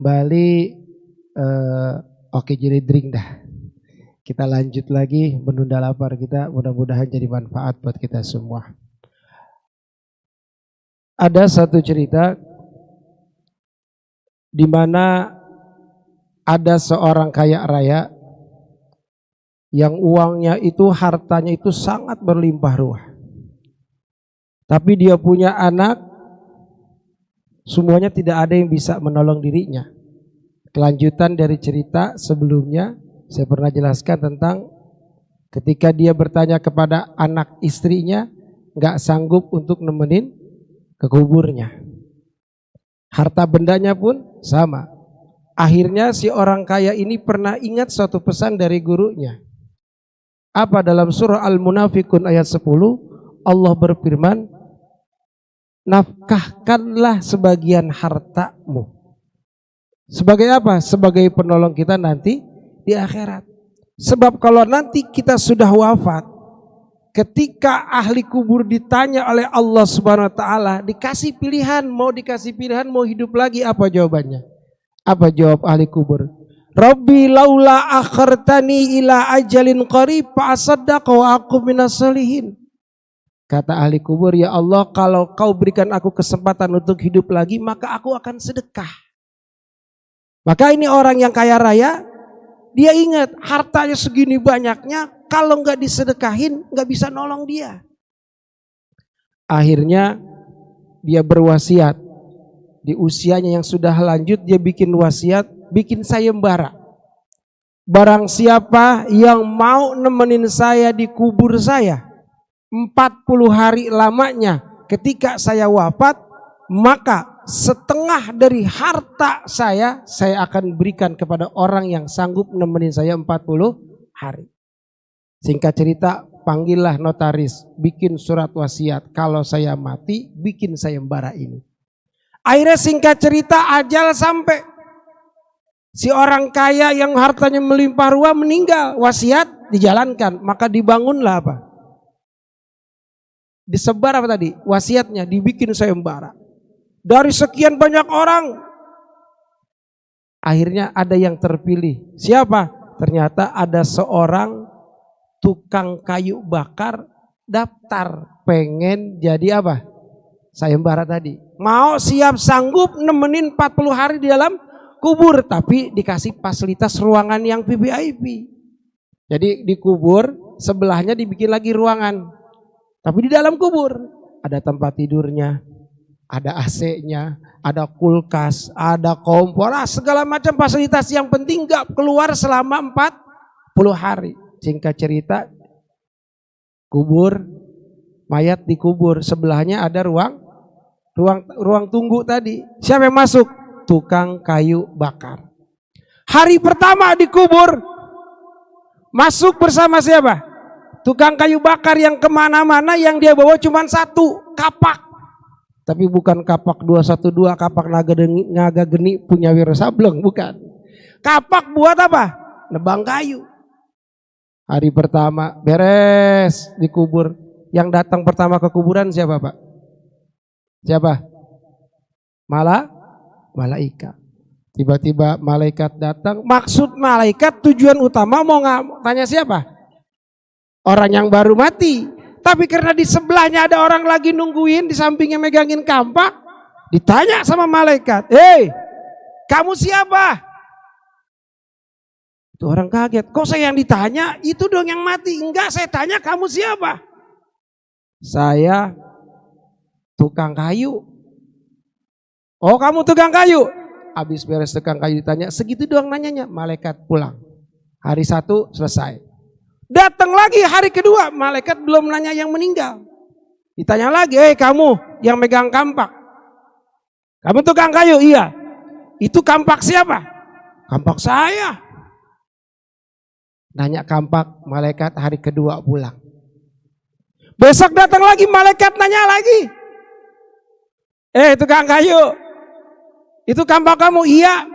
Bali oke jadi drink dah. Kita lanjut lagi menunda lapar kita, mudah-mudahan jadi manfaat buat kita semua. Ada satu cerita di mana ada seorang kaya raya yang uangnya itu, hartanya itu sangat berlimpah ruah. Tapi dia punya anak, semuanya tidak ada yang bisa menolong dirinya. Kelanjutan dari cerita sebelumnya saya pernah jelaskan tentang ketika dia bertanya kepada anak istrinya, gak sanggup untuk nemenin ke kuburnya. Harta bendanya pun sama. Akhirnya si orang kaya ini pernah ingat suatu pesan dari gurunya. Apa? Dalam surah Al-Munafikun ayat 10 Allah berfirman, nafkahkanlah sebagian hartamu. Sebagai apa? Sebagai penolong kita nanti di akhirat. Sebab kalau nanti kita sudah wafat, ketika ahli kubur ditanya oleh Allah Subhanahu wa taala, dikasih pilihan, mau hidup lagi, apa jawabannya? Apa jawab ahli kubur? Rabbi laula akhartani ila ajalin qarib fa asaddaqa wa aqum minas solihin. Kata ahli kubur, ya Allah, kalau kau berikan aku kesempatan untuk hidup lagi, maka aku akan sedekah. Maka ini orang yang kaya raya, dia ingat hartanya segini banyaknya, kalau nggak disedekahin nggak bisa nolong dia. Akhirnya dia berwasiat. Di usianya yang sudah lanjut, dia bikin wasiat, bikin sayembara. Barang siapa yang mau nemenin saya di kubur saya 40 hari lamanya, ketika saya wafat, maka setengah dari harta saya akan berikan kepada orang yang sanggup nemenin saya 40 hari. Singkat cerita, panggillah notaris, bikin surat wasiat, kalau saya mati bikin sayembara ini. Akhirnya singkat cerita, ajal sampai. Si orang kaya yang hartanya melimpah ruah meninggal, wasiat dijalankan, maka dibangunlah apa? Disebar apa tadi? Wasiatnya dibikin sayembara. Dari sekian banyak orang, akhirnya ada yang terpilih. Siapa? Ternyata ada seorang tukang kayu bakar daftar pengen jadi apa? Sayembara tadi. Mau siap sanggup nemenin 40 hari di dalam kubur, tapi dikasih fasilitas ruangan yang VIP. Jadi di kubur sebelahnya dibikin lagi ruangan. Tapi di dalam kubur ada tempat tidurnya, ada AC-nya, ada kulkas, ada kompor, segala macam fasilitas. Yang penting gak keluar selama 40 hari. Singkat cerita, kubur, mayat dikubur, sebelahnya ada ruang tunggu tadi. Siapa yang masuk? Tukang kayu bakar. Hari pertama dikubur, masuk bersama siapa? Tukang kayu bakar yang kemana-mana, yang dia bawa cuma satu, kapak. Tapi bukan kapak 212, kapak naga geni punya Wiro Sableng, bukan. Kapak buat apa? Nebang kayu. Hari pertama beres dikubur. Yang datang pertama ke kuburan siapa, Pak? Siapa? Malaikat. Tiba-tiba malaikat datang. Maksud malaikat, tujuan utama mau tanya siapa? Orang yang baru mati. Tapi karena di sebelahnya ada orang lagi nungguin, di sampingnya megangin kampak, ditanya sama malaikat, "Hei, kamu siapa?" Itu orang kaget. Kok saya yang ditanya? Itu dong yang mati. Enggak, saya tanya kamu siapa? Saya tukang kayu. Oh, kamu tukang kayu? Habis beres tukang kayu ditanya, segitu doang nanyanya. Malaikat pulang. Hari 1 selesai. Datang lagi hari kedua, malaikat belum nanya yang meninggal. Ditanya lagi, kamu yang megang kampak. Kamu tukang kayu? Iya. Itu kampak siapa? Kampak saya. Nanya kampak, malaikat hari kedua pulang. Besok datang lagi, malaikat nanya lagi. Tukang kayu, itu kampak kamu? Iya.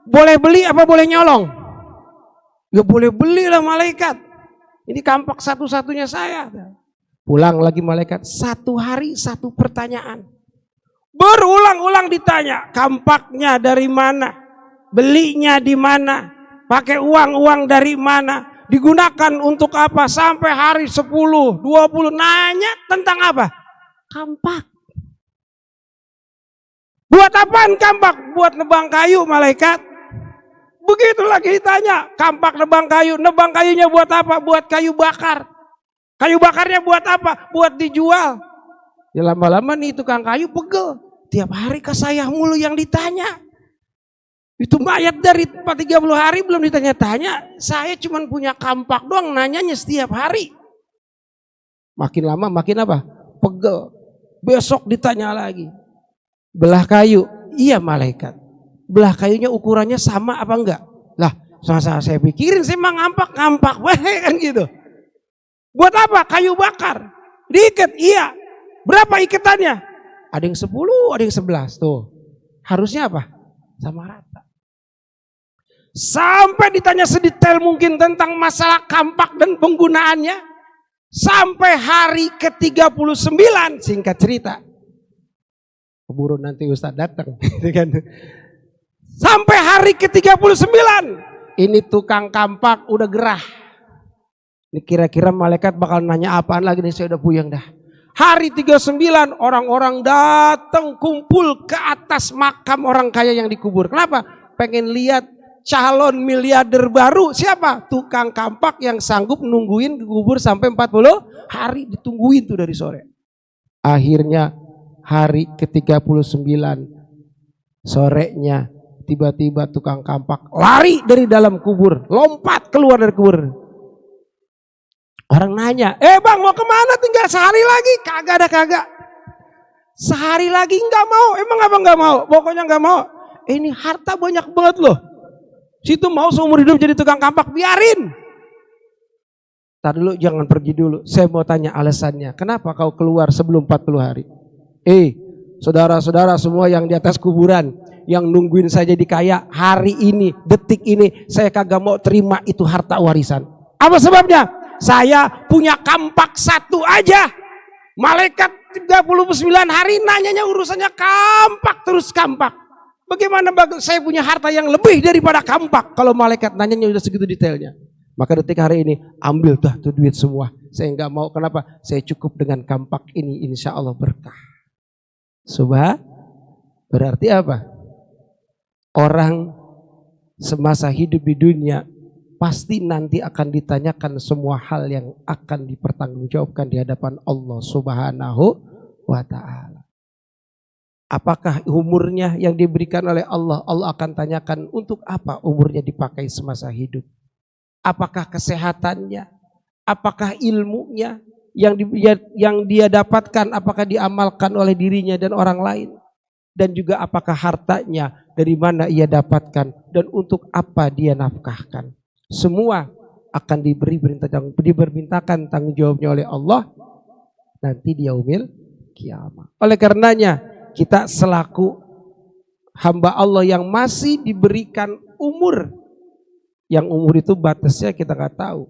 Boleh beli apa boleh nyolong? Ya boleh beli lah malaikat. Ini kampak satu-satunya saya. Pulang lagi malaikat, 1 hari 1 pertanyaan. Berulang-ulang ditanya, kampaknya dari mana? belinya di mana, pakai uang dari mana, digunakan untuk apa, sampai hari 10, 20 nanya tentang apa? Kampak. Buat apaan kampak? Buat nebang kayu malaikat. Begitu lagi ditanya, kampak nebang kayunya buat apa? Buat kayu bakar. Kayu bakarnya buat apa? Buat dijual. Ya lama-lama nih tukang kayu pegel. Tiap hari ke saya mulu yang ditanya. Itu mayat dari 30 hari belum ditanya-tanya. Saya cuma punya kampak doang, nanyanya setiap hari. Makin lama makin apa? Pegel. Besok ditanya lagi. Belah kayu, iya malaikat. Belah kayunya ukurannya sama apa enggak? Lah, saya pikirin saya mah ngampak kan gitu. Buat apa? Kayu bakar. Diikat, iya. Berapa ikatannya? Ada yang 10, ada yang 11 tuh. Harusnya apa? Sama rata. Sampai ditanya sedetail mungkin tentang masalah kampak dan penggunaannya. Sampai hari ke-39, singkat cerita. Keburu nanti Ustadz datang. Sampai hari ke-39, ini tukang kampak udah gerah. Ini kira-kira malaikat bakal nanya apaan lagi nih, saya udah puyeng dah. Hari 39 orang-orang datang kumpul ke atas makam orang kaya yang dikubur. Kenapa? Pengen lihat calon miliarder baru. Siapa? Tukang kampak yang sanggup nungguin dikubur sampai 40 hari, ditungguin tuh dari sore. Akhirnya hari ke-39 sorenya tiba-tiba tukang kampak lari dari dalam kubur, lompat keluar dari kubur. Orang nanya, bang mau kemana, tinggal sehari lagi? Kagak. Sehari lagi nggak mau, emang abang nggak mau? Pokoknya nggak mau. Ini harta banyak banget loh. Situ mau seumur hidup jadi tukang kampak, biarin. Tar dulu, jangan pergi dulu. Saya mau tanya alasannya, kenapa kau keluar sebelum 40 hari? Saudara-saudara semua yang di atas kuburan, yang nungguin saya jadi kaya, hari ini, detik ini, saya kagak mau terima itu harta warisan. Apa sebabnya? Saya punya kampak satu aja. Malaikat 39 hari nanyanya urusannya kampak, terus kampak. Bagaimana saya punya harta yang lebih daripada kampak kalau malaikat nanyanya udah segitu detailnya. Maka detik hari ini ambil tuh duit semua. Saya nggak mau, kenapa? Saya cukup dengan kampak ini, insya Allah berkah. Berarti apa? Orang semasa hidup di dunia pasti nanti akan ditanyakan semua hal yang akan dipertanggungjawabkan di hadapan Allah Subhanahu wa ta'ala. Apakah umurnya yang diberikan oleh Allah? Allah akan tanyakan untuk apa umurnya dipakai semasa hidup. Apakah kesehatannya? Apakah ilmunya yang dia dapatkan, apakah diamalkan oleh dirinya dan orang lain? Dan juga apakah hartanya dari mana ia dapatkan dan untuk apa dia nafkahkan? Semua akan dibermintakan tanggung jawabnya oleh Allah nanti di yaumil kiamat. Oleh karenanya kita selaku hamba Allah yang masih diberikan umur, yang umur itu batasnya kita nggak tahu.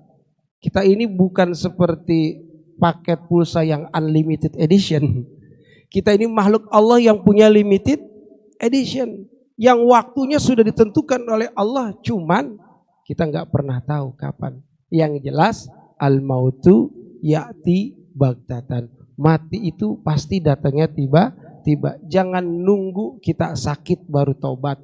Kita ini bukan seperti paket pulsa yang unlimited edition. Kita ini makhluk Allah yang punya limited edition, yang waktunya sudah ditentukan oleh Allah, cuman kita nggak pernah tahu kapan. Yang jelas al-mautu ya'ti baghtatan. Mati itu pasti datangnya tiba-tiba. Jangan nunggu kita sakit baru taubat.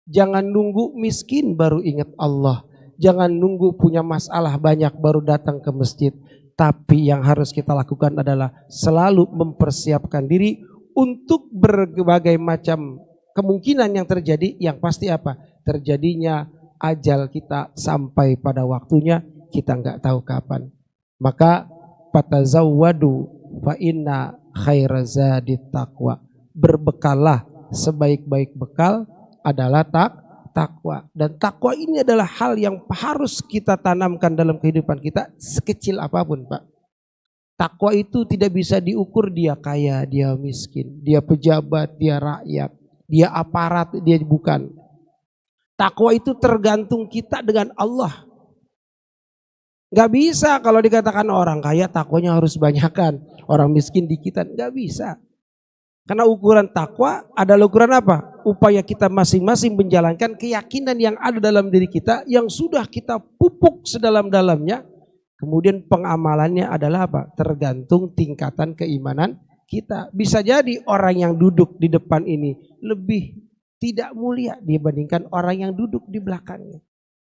Jangan nunggu miskin baru ingat Allah. Jangan nunggu punya masalah banyak baru datang ke masjid. Tapi yang harus kita lakukan adalah selalu mempersiapkan diri untuk berbagai macam kemungkinan yang terjadi. Yang pasti apa? Terjadinya ajal kita sampai pada waktunya, kita nggak tahu kapan. Maka fatazawwadu fa inna khairazadit taqwa. Berbekallah, sebaik-baik bekal adalah takwa. Dan takwa ini adalah hal yang harus kita tanamkan dalam kehidupan kita sekecil apapun, Pak. Takwa itu tidak bisa diukur dia kaya, dia miskin, dia pejabat, dia rakyat, dia aparat, dia bukan. Takwa itu tergantung kita dengan Allah. Gak bisa kalau dikatakan orang kaya takwanya harus banyakan, orang miskin dikitan, gak bisa. Karena ukuran takwa adalah ukuran apa? Upaya kita masing-masing menjalankan keyakinan yang ada dalam diri kita yang sudah kita pupuk sedalam-dalamnya. Kemudian pengamalannya adalah apa? Tergantung tingkatan keimanan kita. Bisa jadi orang yang duduk di depan ini lebih tidak mulia dibandingkan orang yang duduk di belakangnya.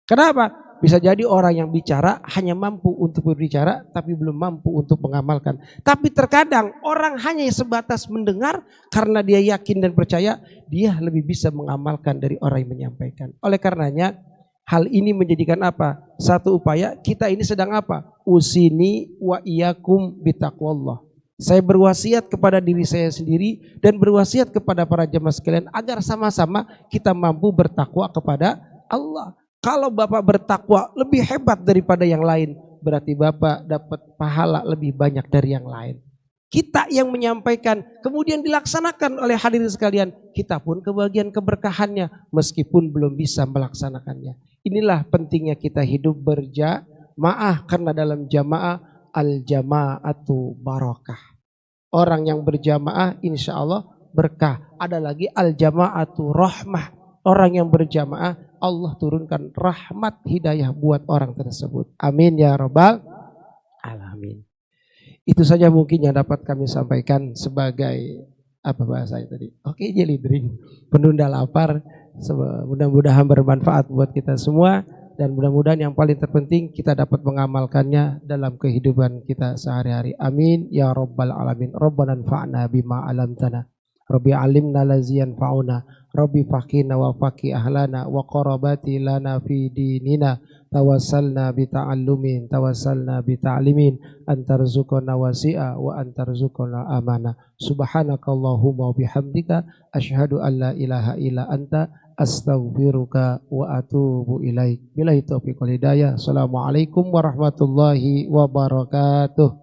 Kenapa? Bisa jadi orang yang bicara hanya mampu untuk berbicara tapi belum mampu untuk mengamalkan. Tapi terkadang orang hanya sebatas mendengar karena dia yakin dan percaya dia lebih bisa mengamalkan dari orang yang menyampaikan. Oleh karenanya hal ini menjadikan apa? Satu upaya kita ini sedang apa? Usini wa iyakum bitaqwallah. Saya berwasiat kepada diri saya sendiri dan berwasiat kepada para jemaah sekalian agar sama-sama kita mampu bertakwa kepada Allah. Kalau Bapak bertakwa lebih hebat daripada yang lain, berarti Bapak dapat pahala lebih banyak dari yang lain. Kita yang menyampaikan, kemudian dilaksanakan oleh hadirin sekalian, kita pun kebagian keberkahannya meskipun belum bisa melaksanakannya. Inilah pentingnya kita hidup berjamaah, karena dalam jamaah al-jama'atu barakah. Orang yang berjamaah insya Allah berkah. Ada lagi al-jama'atu rahmah. Orang yang berjamaah Allah turunkan rahmat hidayah buat orang tersebut. Amin ya rabbal alamin. Itu saja mungkin yang dapat kami sampaikan sebagai apa bahasanya tadi? Oke, jelly drink, penunda lapar. Mudah-mudahan bermanfaat buat kita semua dan mudah-mudahan yang paling terpenting kita dapat mengamalkannya dalam kehidupan kita sehari-hari. Amin ya rabbal alamin. Rabbana anfa'na bima 'allamtana. Rabbi alimna lazi yanfa'una. Rabbi faqina wa faqi ahlana wa qarabati lana fi dinina. Tawassalna bita'allumin, tawassalna bita'limin, antarzuqana wasi'a wa antarzuqana amana. Subhanakallahumma wa bihamdika asyhadu an la ilaha illa anta astaghfiruka wa atubu ilaik. Billahi taufiq wal hidayah. Assalamualaikum warahmatullahi wabarakatuh.